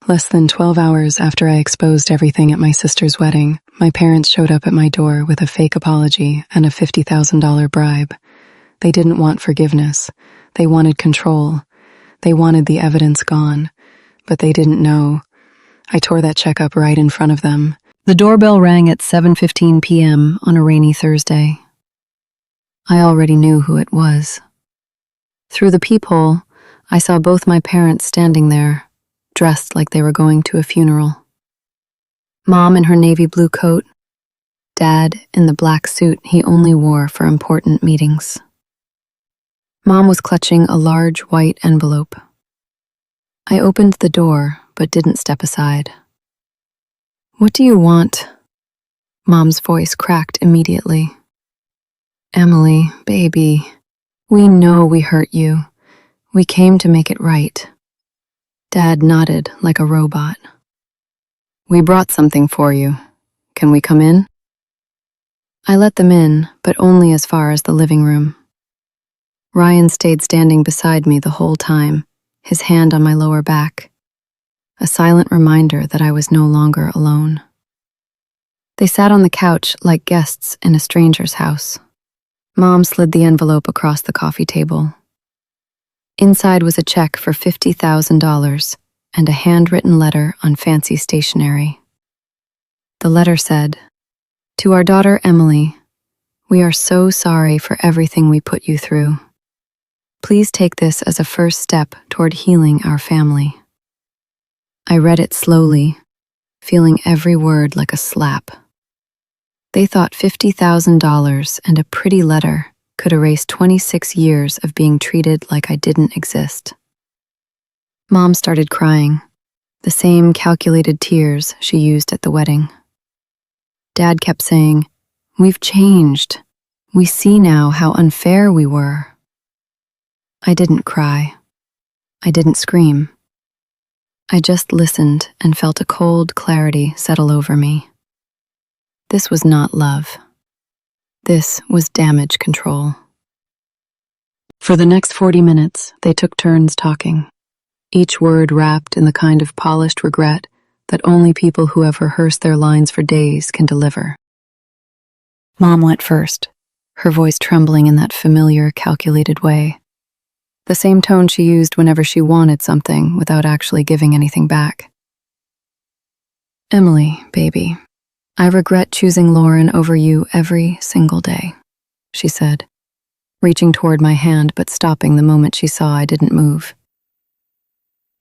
Less than 12 hours after I exposed everything at my sister's wedding, my parents showed up at my door with a fake apology and a $50,000 bribe. They didn't want forgiveness. They wanted control. They wanted the evidence gone. But they didn't know. I tore that check up right in front of them. The doorbell rang at 7:15 p.m. on a rainy Thursday. I already knew who it was. Through the peephole, I saw both my parents standing there, dressed like they were going to a funeral. Mom in her navy blue coat, Dad in the black suit he only wore for important meetings. Mom was clutching a large white envelope. I opened the door, but didn't step aside. "What do you want?" Mom's voice cracked immediately. "Emily, baby, we know we hurt you. We came to make it right." Dad nodded like a robot. "We brought something for you. Can we come in?" I let them in, but only as far as the living room. Ryan stayed standing beside me the whole time, his hand on my lower back, a silent reminder that I was no longer alone. They sat on the couch like guests in a stranger's house. Mom slid the envelope across the coffee table. Inside was a check for $50,000 and a handwritten letter on fancy stationery. The letter said, "To our daughter Emily, we are so sorry for everything we put you through. Please take this as a first step toward healing our family." I read it slowly, feeling every word like a slap. They thought $50,000 and a pretty letter could erase 26 years of being treated like I didn't exist. Mom started crying, the same calculated tears she used at the wedding. Dad kept saying, "We've changed. We see now how unfair we were." I didn't cry. I didn't scream. I just listened and felt a cold clarity settle over me. This was not love. This was damage control. For the next 40 minutes, they took turns talking, each word wrapped in the kind of polished regret that only people who have rehearsed their lines for days can deliver. Mom went first, her voice trembling in that familiar, calculated way, the same tone she used whenever she wanted something without actually giving anything back. "Emily, baby, I regret choosing Lauren over you every single day," she said, reaching toward my hand but stopping the moment she saw I didn't move.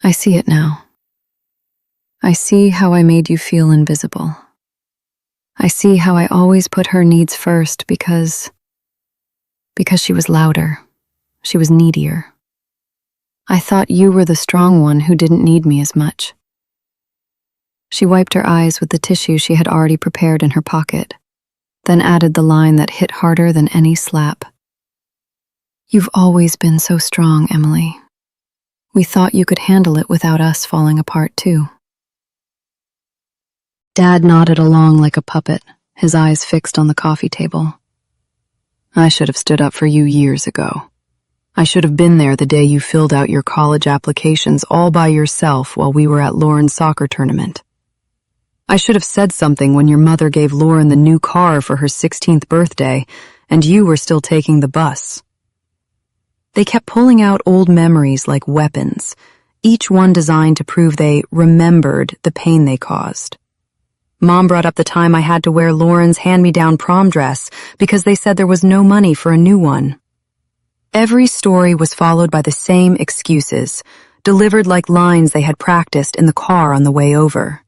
"I see it now. I see how I made you feel invisible. I see how I always put her needs first because she was louder. She was needier. I thought you were the strong one who didn't need me as much." She wiped her eyes with the tissue she had already prepared in her pocket, then added the line that hit harder than any slap. "You've always been so strong, Emily. We thought you could handle it without us falling apart, too." Dad nodded along like a puppet, his eyes fixed on the coffee table. "I should have stood up for you years ago. I should have been there the day you filled out your college applications all by yourself while we were at Lauren's soccer tournament. I should have said something when your mother gave Lauren the new car for her 16th birthday and you were still taking the bus." They kept pulling out old memories like weapons, each one designed to prove they remembered the pain they caused. Mom brought up the time I had to wear Lauren's hand-me-down prom dress because they said there was no money for a new one. Every story was followed by the same excuses, delivered like lines they had practiced in the car on the way over.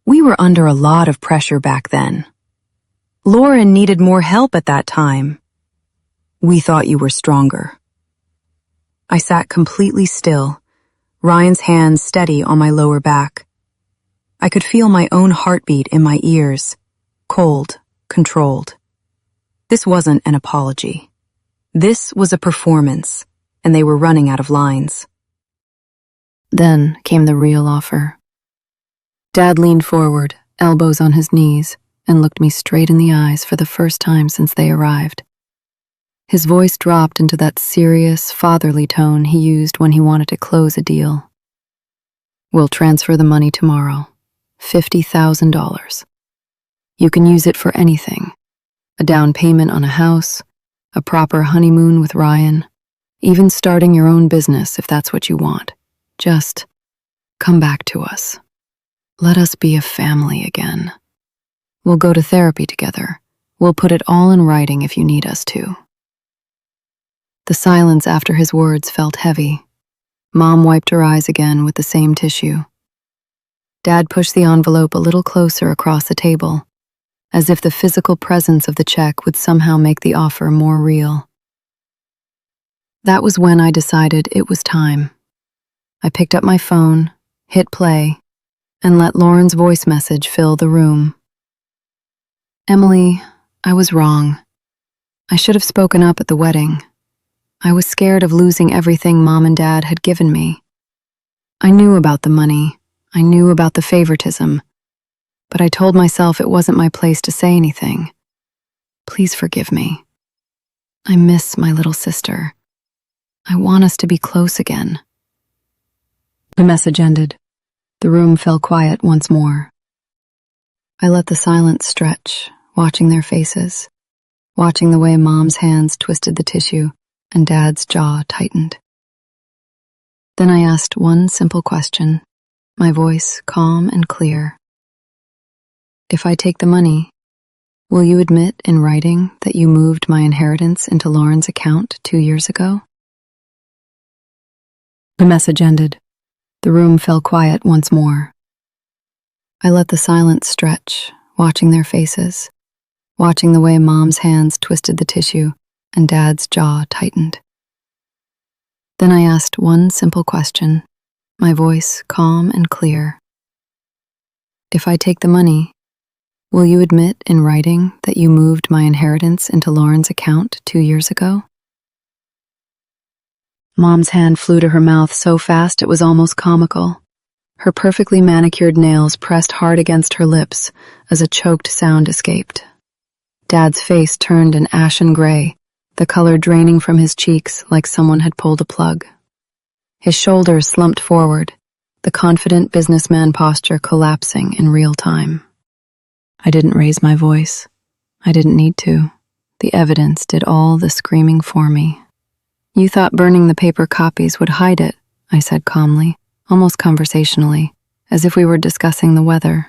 We were under a lot of pressure back then. Lauren needed more help at that time. We thought you were stronger. I sat completely still, Ryan's hands steady on my lower back. I could feel my own heartbeat in my ears, cold, controlled. This wasn't an apology. This was a performance, and they were running out of lines. Then came the real offer. Dad leaned forward, elbows on his knees, and looked me straight in the eyes for the first time since they arrived. His voice dropped into that serious, fatherly tone he used when he wanted to close a deal. We'll transfer the money tomorrow. $50,000. You can use it for anything. A down payment on a house, a proper honeymoon with Ryan, even starting your own business if that's what you want. Just come back to us. Let us be a family again. We'll go to therapy together. We'll put it all in writing if you need us to. The silence after his words felt heavy. Mom wiped her eyes again with the same tissue. Dad pushed the envelope a little closer across the table, as if the physical presence of the check would somehow make the offer more real. That was when I decided it was time. I picked up my phone, hit play, and let Lauren's voice message fill the room. Emily, I was wrong. I should have spoken up at the wedding. I was scared of losing everything Mom and Dad had given me. I knew about the money. I knew about the favoritism. But I told myself it wasn't my place to say anything. Please forgive me. I miss my little sister. I want us to be close again. The message ended. The room fell quiet once more. I let the silence stretch, watching their faces, watching the way Mom's hands twisted the tissue and Dad's jaw tightened. Then I asked one simple question, my voice calm and clear. If I take the money, will you admit in writing that you moved my inheritance into Lauren's account 2 years ago? The message ended. The room fell quiet once more. I let the silence stretch, watching their faces, watching the way Mom's hands twisted the tissue and Dad's jaw tightened. Then I asked one simple question, my voice calm and clear. If I take the money, will you admit in writing that you moved my inheritance into Lauren's account 2 years ago? Mom's hand flew to her mouth so fast it was almost comical. Her perfectly manicured nails pressed hard against her lips as a choked sound escaped. Dad's face turned an ashen gray, the color draining from his cheeks like someone had pulled a plug. His shoulders slumped forward, the confident businessman posture collapsing in real time. I didn't raise my voice. I didn't need to. The evidence did all the screaming for me. You thought burning the paper copies would hide it, I said calmly, almost conversationally, as if we were discussing the weather.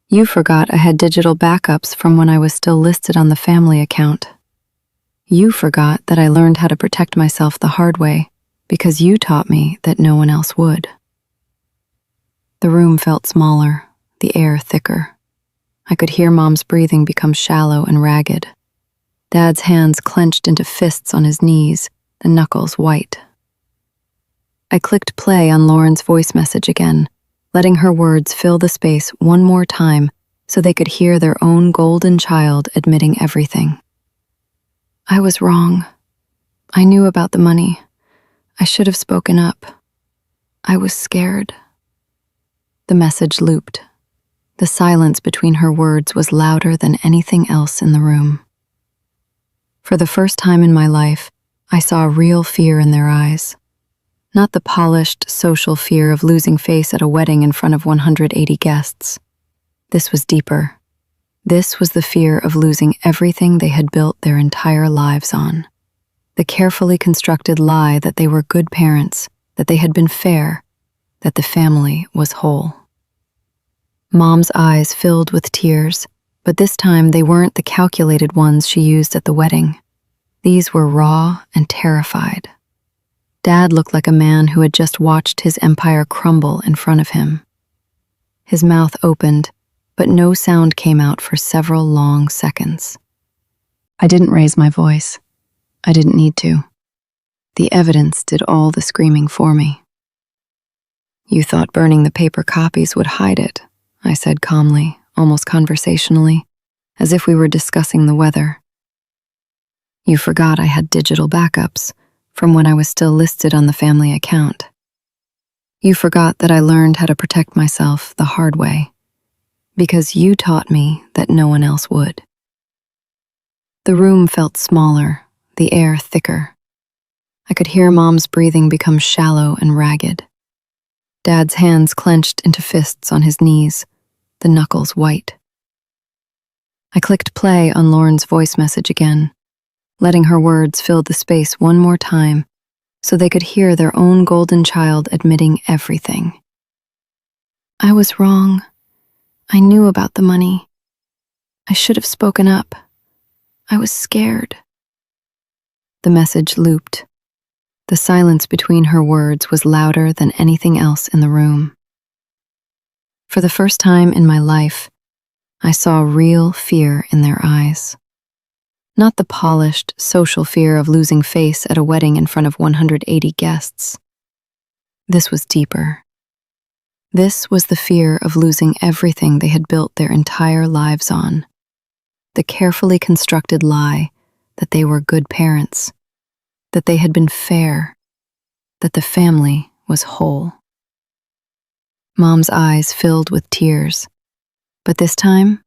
You forgot I had digital backups from when I was still listed on the family account. You forgot that I learned how to protect myself the hard way because you taught me that no one else would. The room felt smaller, the air thicker. I could hear Mom's breathing become shallow and ragged. Dad's hands clenched into fists on his knees, the knuckles white. I clicked play on Lauren's voice message again, letting her words fill the space one more time so they could hear their own golden child admitting everything. I was wrong. I knew about the money. I should have spoken up. I was scared. The message looped. The silence between her words was louder than anything else in the room. For the first time in my life, I saw real fear in their eyes. Not the polished, social fear of losing face at a wedding in front of 180 guests. This was deeper. This was the fear of losing everything they had built their entire lives on. The carefully constructed lie that they were good parents, that they had been fair, that the family was whole. Mom's eyes filled with tears, but this time they weren't the calculated ones she used at the wedding. These were raw and terrified. Dad looked like a man who had just watched his empire crumble in front of him. His mouth opened, but no sound came out for several long seconds. I didn't raise my voice. I didn't need to. The evidence did all the screaming for me. You thought burning the paper copies would hide it, I said calmly, almost conversationally, as if we were discussing the weather. You forgot I had digital backups from when I was still listed on the family account. You forgot that I learned how to protect myself the hard way, because you taught me that no one else would. The room felt smaller, the air thicker. I could hear Mom's breathing become shallow and ragged. Dad's hands clenched into fists on his knees, the knuckles white. I clicked play on Lauren's voice message again, letting her words fill the space one more time so they could hear their own golden child admitting everything. I was wrong. I knew about the money. I should have spoken up. I was scared. The message looped. The silence between her words was louder than anything else in the room. For the first time in my life, I saw real fear in their eyes. Not the polished, social fear of losing face at a wedding in front of 180 guests. This was deeper. This was the fear of losing everything they had built their entire lives on. The carefully constructed lie that they were good parents, that they had been fair, that the family was whole. Mom's eyes filled with tears, but this time,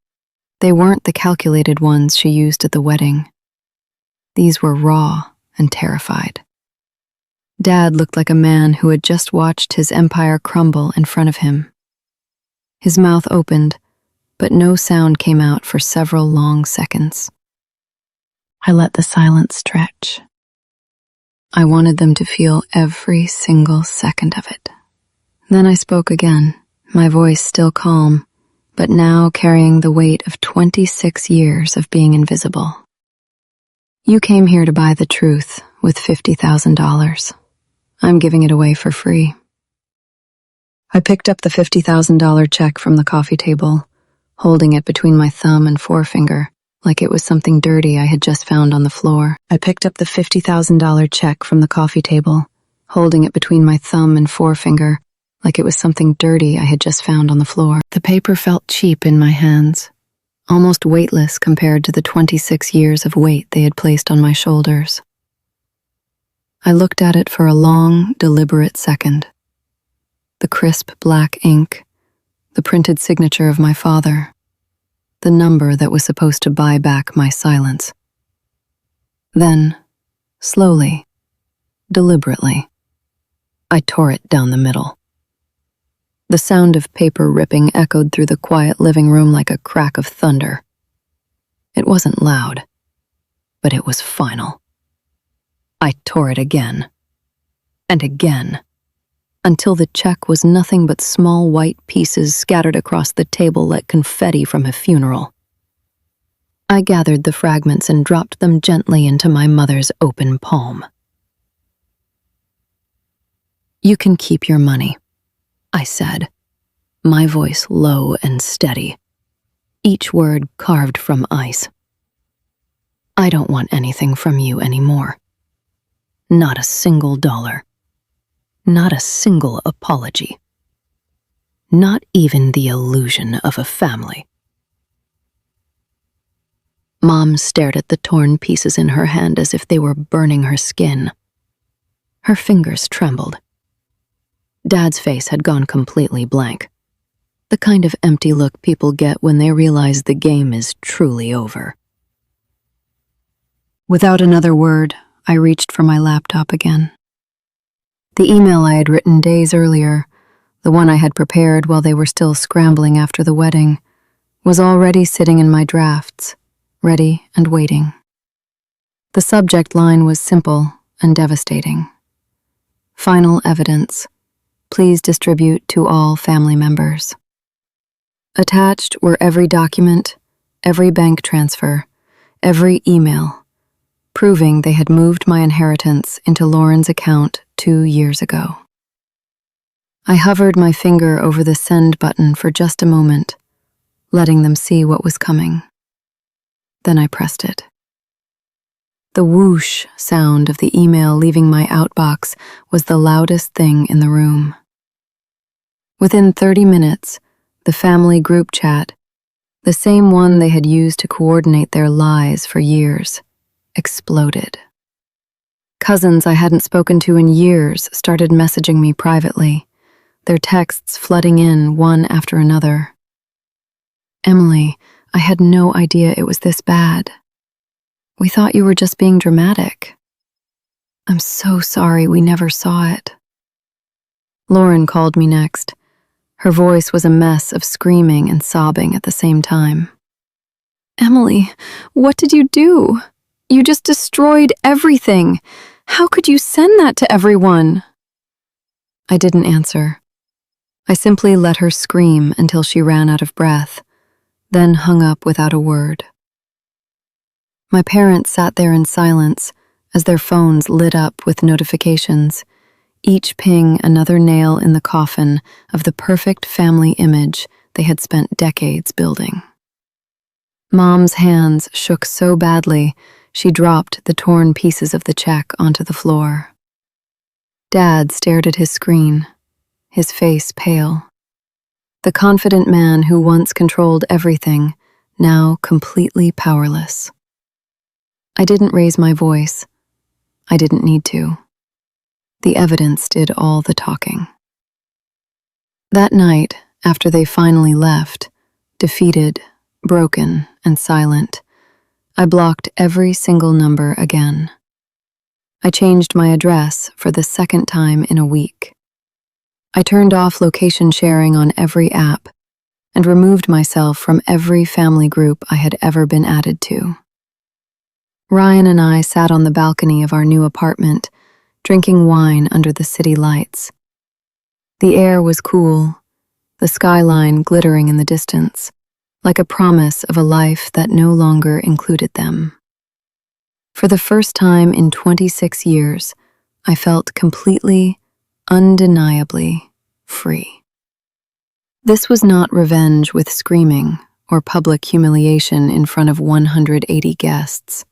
they weren't the calculated ones she used at the wedding. These were raw and terrified. Dad looked like a man who had just watched his empire crumble in front of him. His mouth opened, but no sound came out for several long seconds. I let the silence stretch. I wanted them to feel every single second of it. Then I spoke again, my voice still calm, but now carrying the weight of 26 years of being invisible. You came here to buy the truth with $50,000. I'm giving it away for free. I picked up the $50,000 check from the coffee table, holding it between my thumb and forefinger, like it was something dirty I had just found on the floor. I picked up the $50,000 check from the coffee table, holding it between my thumb and forefinger, like it was something dirty I had just found on the floor. The paper felt cheap in my hands, almost weightless compared to the 26 years of weight they had placed on my shoulders. I looked at it for a long, deliberate second. The crisp black ink, the printed signature of my father, the number that was supposed to buy back my silence. Then, slowly, deliberately, I tore it down the middle. The sound of paper ripping echoed through the quiet living room like a crack of thunder. It wasn't loud, but it was final. I tore it again, and again, until the check was nothing but small white pieces scattered across the table like confetti from a funeral. I gathered the fragments and dropped them gently into my mother's open palm. "You can keep your money," I said, my voice low and steady, each word carved from ice. "I don't want anything from you anymore. Not a single dollar. Not a single apology. Not even the illusion of a family." Mom stared at the torn pieces in her hand as if they were burning her skin. Her fingers trembled. Dad's face had gone completely blank. The kind of empty look people get when they realize the game is truly over. Without another word, I reached for my laptop again. The email I had written days earlier, the one I had prepared while they were still scrambling after the wedding, was already sitting in my drafts, ready and waiting. The subject line was simple and devastating. Final evidence. Please distribute to all family members. Attached were every document, every bank transfer, every email, proving they had moved my inheritance into Lauren's account 2 years ago. I hovered my finger over the send button for just a moment, letting them see what was coming. Then I pressed it. The whoosh sound of the email leaving my outbox was the loudest thing in the room. Within 30 minutes, the family group chat, the same one they had used to coordinate their lies for years, exploded. Cousins I hadn't spoken to in years started messaging me privately, their texts flooding in one after another. "Emily, I had no idea it was this bad. We thought you were just being dramatic. I'm so sorry we never saw it." Lauren called me next. Her voice was a mess of screaming and sobbing at the same time. "Emily, what did you do? You just destroyed everything. How could you send that to everyone?" I didn't answer. I simply let her scream until she ran out of breath, then hung up without a word. My parents sat there in silence as their phones lit up with notifications, each ping another nail in the coffin of the perfect family image they had spent decades building. Mom's hands shook so badly, she dropped the torn pieces of the check onto the floor. Dad stared at his screen, his face pale. The confident man who once controlled everything, now completely powerless. I didn't raise my voice. I didn't need to. The evidence did all the talking. That night, after they finally left, defeated, broken, and silent, I blocked every single number again. I changed my address for the second time in a week. I turned off location sharing on every app and removed myself from every family group I had ever been added to. Ryan and I sat on the balcony of our new apartment, drinking wine under the city lights. The air was cool, the skyline glittering in the distance, like a promise of a life that no longer included them. For the first time in 26 years, I felt completely, undeniably free. This was not revenge with screaming or public humiliation in front of 180 guests.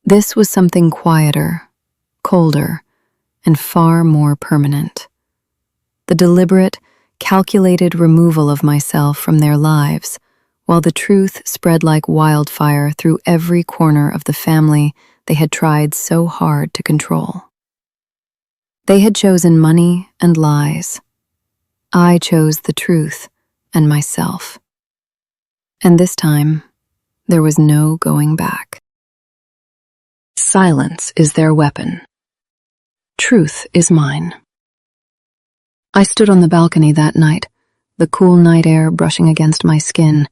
This was something quieter, colder, and far more permanent. The deliberate, calculated removal of myself from their lives, while the truth spread like wildfire through every corner of the family they had tried so hard to control. They had chosen money and lies. I chose the truth and myself. And this time, there was no going back. Silence is their weapon. Truth is mine. I stood on the balcony that night, the cool night air brushing against my skin,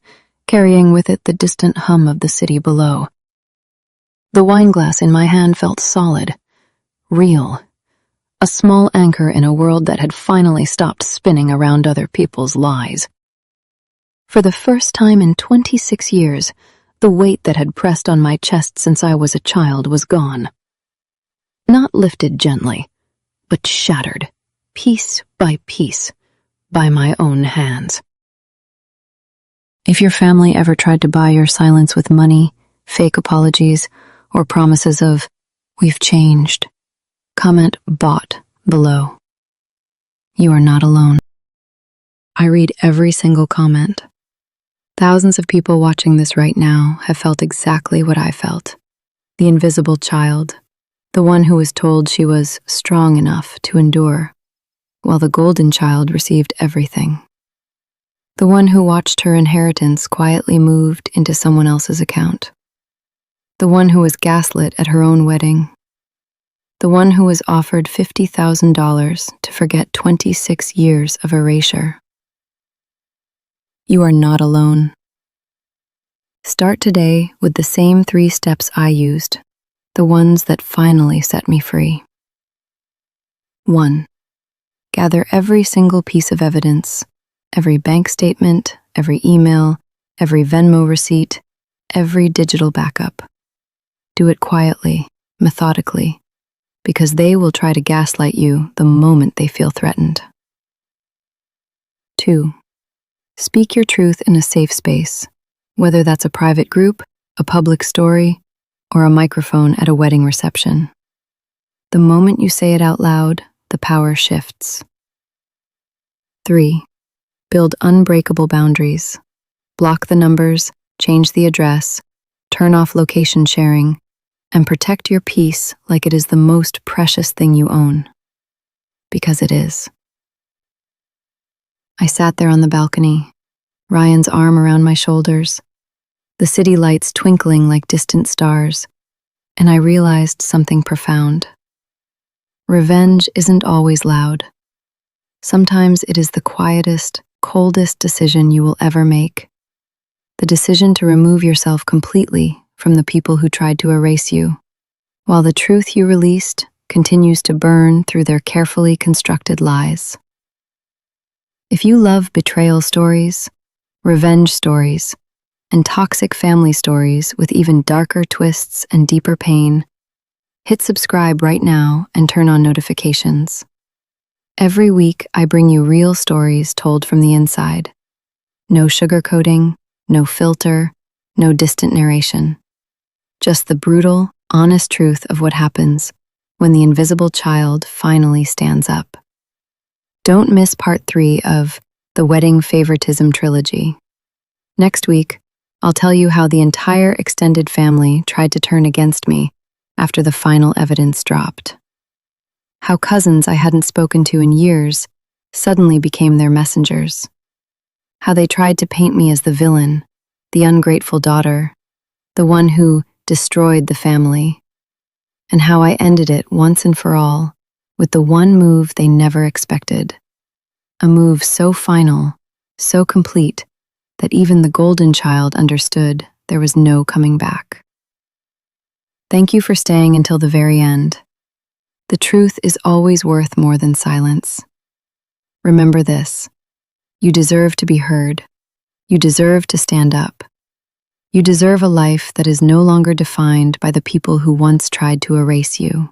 carrying with it the distant hum of the city below. The wineglass in my hand felt solid, real, a small anchor in a world that had finally stopped spinning around other people's lies. For the first time in 26 years, the weight that had pressed on my chest since I was a child was gone. Not lifted gently, but shattered, piece by piece, by my own hands. If your family ever tried to buy your silence with money, fake apologies, or promises of, "We've changed," comment "bought" below. You are not alone. I read every single comment. Thousands of people watching this right now have felt exactly what I felt. The invisible child, the one who was told she was strong enough to endure, while the golden child received everything. The one who watched her inheritance quietly moved into someone else's account. The one who was gaslit at her own wedding. The one who was offered $50,000 to forget 26 years of erasure. You are not alone. Start today with the same 3 steps I used, the ones that finally set me free. 1. Gather every single piece of evidence, every bank statement, every email, every Venmo receipt, every digital backup. Do it quietly, methodically, because they will try to gaslight you the moment they feel threatened. 2. Speak your truth in a safe space, whether that's a private group, a public story, or a microphone at a wedding reception. The moment you say it out loud, the power shifts. 3. Build unbreakable boundaries. Block the numbers, change the address, turn off location sharing, and protect your peace like it is the most precious thing you own. Because it is. I sat there on the balcony, Ryan's arm around my shoulders, the city lights twinkling like distant stars, and I realized something profound. Revenge isn't always loud. Sometimes it is the quietest, coldest decision you will ever make. The decision to remove yourself completely from the people who tried to erase you, while the truth you released continues to burn through their carefully constructed lies. If you love betrayal stories, revenge stories, and toxic family stories with even darker twists and deeper pain, hit subscribe right now and turn on notifications. Every week, I bring you real stories told from the inside. No sugarcoating, no filter, no distant narration. Just the brutal, honest truth of what happens when the invisible child finally stands up. Don't miss part 3 of the Wedding Favoritism trilogy. Next week, I'll tell you how the entire extended family tried to turn against me after the final evidence dropped. How cousins I hadn't spoken to in years suddenly became their messengers. How they tried to paint me as the villain, the ungrateful daughter, the one who destroyed the family. And how I ended it once and for all with the one move they never expected. A move so final, so complete, that even the golden child understood there was no coming back. Thank you for staying until the very end. The truth is always worth more than silence. Remember this: you deserve to be heard. You deserve to stand up. You deserve a life that is no longer defined by the people who once tried to erase you.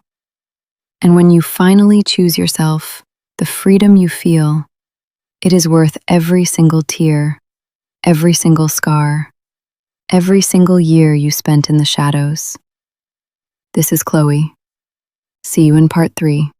And when you finally choose yourself, the freedom you feel, it is worth every single tear, every single scar, every single year you spent in the shadows. This is Chloe. See you in part 3.